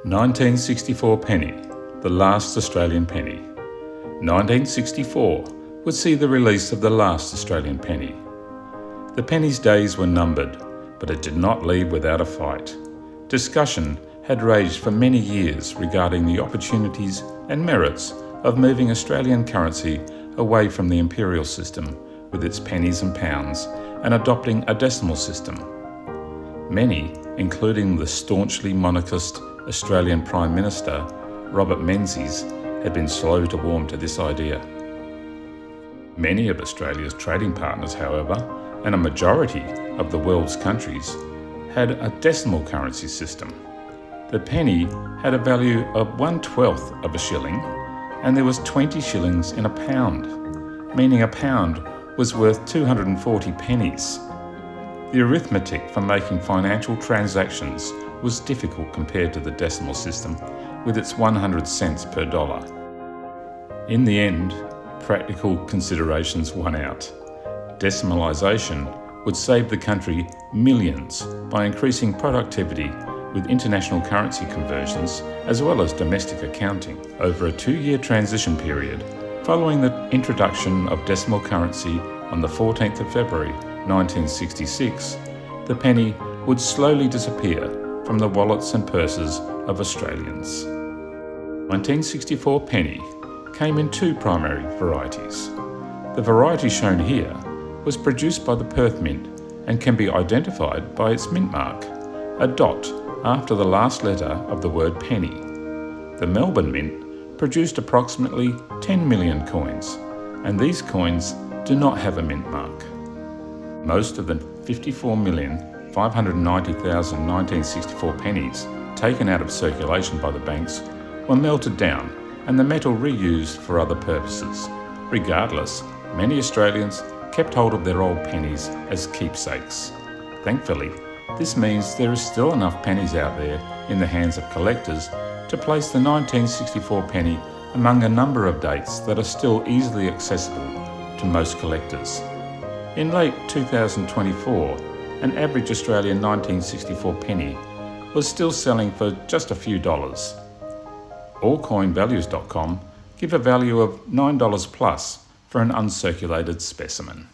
1964 penny, the last Australian penny. 1964 would see the release of the last Australian penny. The penny's days were numbered, but it did not leave without a fight. Discussion had raged for many years regarding the opportunities and merits of moving Australian currency away from the imperial system with its pennies and pounds and adopting a decimal system. Many, including the staunchly monarchist Australian Prime Minister Robert Menzies, had been slow to warm to this idea. Many of Australia's trading partners, however, and a majority of the world's countries, had a decimal currency system. The penny had a value of 1/12 of a shilling, and there was 20 shillings in a pound, meaning a pound was worth 240 pennies. The arithmetic for making financial transactions was difficult compared to the decimal system, with its 100 cents per dollar. In the end, practical considerations won out. Decimalisation would save the country millions by increasing productivity with international currency conversions as well as domestic accounting. Over a 2-year transition period, following the introduction of decimal currency on the 14th of February 1966, the penny would slowly disappear from the wallets and purses of Australians. 1964 penny came in 2 primary varieties. The variety shown here was produced by the Perth Mint and can be identified by its mint mark, a dot after the last letter of the word penny. The Melbourne Mint produced approximately 10 million coins, and these coins do not have a mint mark. Most of the 54,590,000 1964 pennies taken out of circulation by the banks were melted down and the metal reused for other purposes. Regardless, many Australians kept hold of their old pennies as keepsakes. Thankfully, this means there is still enough pennies out there in the hands of collectors to place the 1964 penny among a number of dates that are still easily accessible to most collectors. In late 2024, an average Australian 1964 penny was still selling for just a few dollars. AllCoinValues.com give a value of $9 plus for an uncirculated specimen.